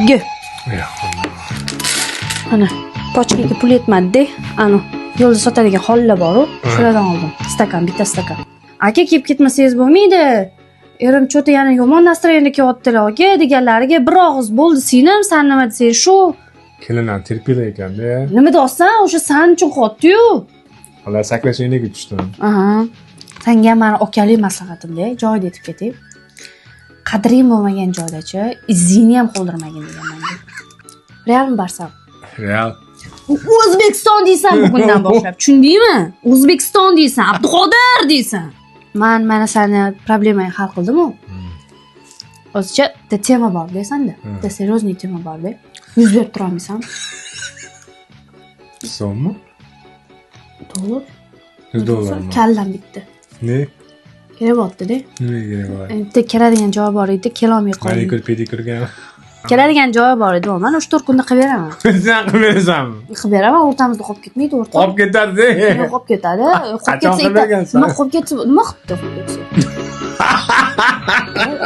Sevgi. Ana, pochkaga pul yetmadi-da. Ana, yo'lda sotadigan xollar bor-ku, shulardan oldim. Stakan, bitta stakan. Aka kelib ketmasangiz bo'lmaydi. Erim cho'ta yana yomon nastroyeniyada kelyaptilar aka deganlariga bir og'iz bo'ldi singlim, san nima desang shu. Kelinlar terpiylar ekanda. Nima deyapsan? O'sha san uchun qotdi-yu. Ular saklashingga tushdim. Aha. Senga meni okalik maslahatimda joyida aytib ketay. Qadring bo'lmagan joydachi, izingni ham qoldirmagin deganman. Realmi Barsa? Real. O'zbekiston deysan bugundan boshlab, tushundingmi? O'zbekiston deysan, Abduqodir deysan. Men mana seni problemangni hal qildim-ku. O'zicha tema bor desanda. Seriozniy tema bor-da. Yuz berib turamisan. So'mmi? Dollar. $100. Kallam bitta. Ne? Kelayapti-da. Nima kerak bor? Bitta keladigan joy bor edi, kelolmay qoldim. Manikur pedikurga. Keladigan joyi bor edi, men 3-4 kunda qilib beraman. Sen qilib berasanmi? Qilib beraman, o'rtamizda qolib ketmaydi, o'rta. Qolib ketadi. Qolib ketadi. Qachon qilib bergansan? Nima qolib ketsa, nima qilibdi qolib ketsa?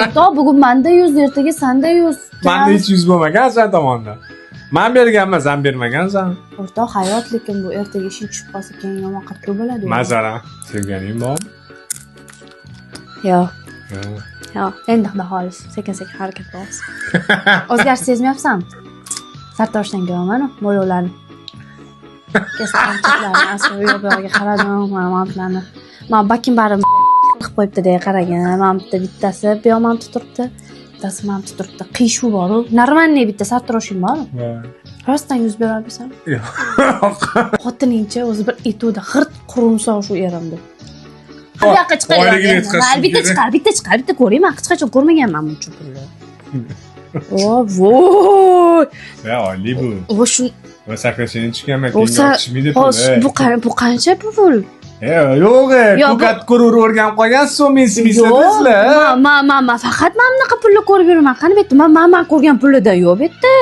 O'rta, bugun menda 100, ertaga senda 100. Menda hech 100 bo'lmagan sen tomondan. Men berganman, sen bermagansan. O'rta, hayot, lekin bu ertaga ishing tushib qolsa, keyin yomon qattiq bo'ladi. Masalan, sevganing bormi? Yo'q. Yo'q, endi xudo xolis, sekin-sekin harakat qilamiz. O'zgarish sezmayapsanmi? Sartaroshdan kelaman, mo'ylovlarni. Kesatlarni, asli yo'q-yo'g'iga qaradim, ma'lumotlarni. Men bakim barim qilib qo'yibdi-da, qaragin. Men bittasi bu yomonda turibdi. Bittasi menimda turibdi. Qiyshuv bor-ku. Normalniy bitta sartaroshing bormi? Rostdan yuz berarmisan? Yo'q. Xotiningcha o'zi bir etuvda hirt qurumsoq shu erimdi. Bu yoqqa chiqaveradi. Bitta chiqar, bitta ko'rayman. Hech qachon ko'rmaganman buncha pulni. Voy. Ya, oyli bu. O shu va sakrashini tushganman, tenga tushmaydi pul. Bu qancha pul? Yo'q, ko'kat ko'rib o'rganib qolgan so'mingizmi sizlar? Men faqat mana bunaqa pulni ko'rib yuraman. Qani bu yerda men ko'rgan pulida yo'q bu yerda.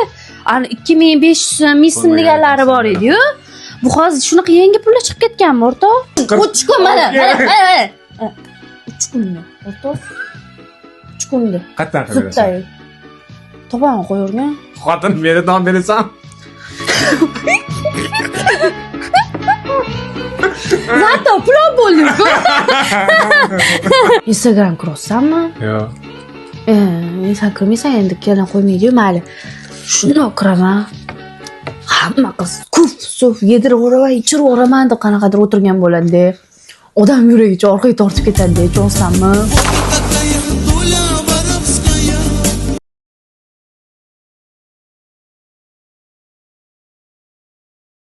Ani 2500 so'm, 1000 so'm deganlari bor edi-yu. Bu hozir shunaqa yangi pullar chiqib ketganmi, o'rta? 3 kun mana. 3 kunmi, o'rta? 3 kunda. Qatdan qilib To'g'on qo'yurgan. Xotin beridan berasan. Zato pulov bo'ldi-ku. Instagram ko'rsanmi? Yo'q. Sen ko'rmaysan endi kelin qo'ymaydi-yu, mayli. Shundoq kiraman. Hamma qiz kuf-suf yedirib-o'raman, ichirib-o'raman deb qanaqadir o'tirgan bo'ladi-da. Odam yuragicha orqaga tortib ketadi-da, tushunsanmi?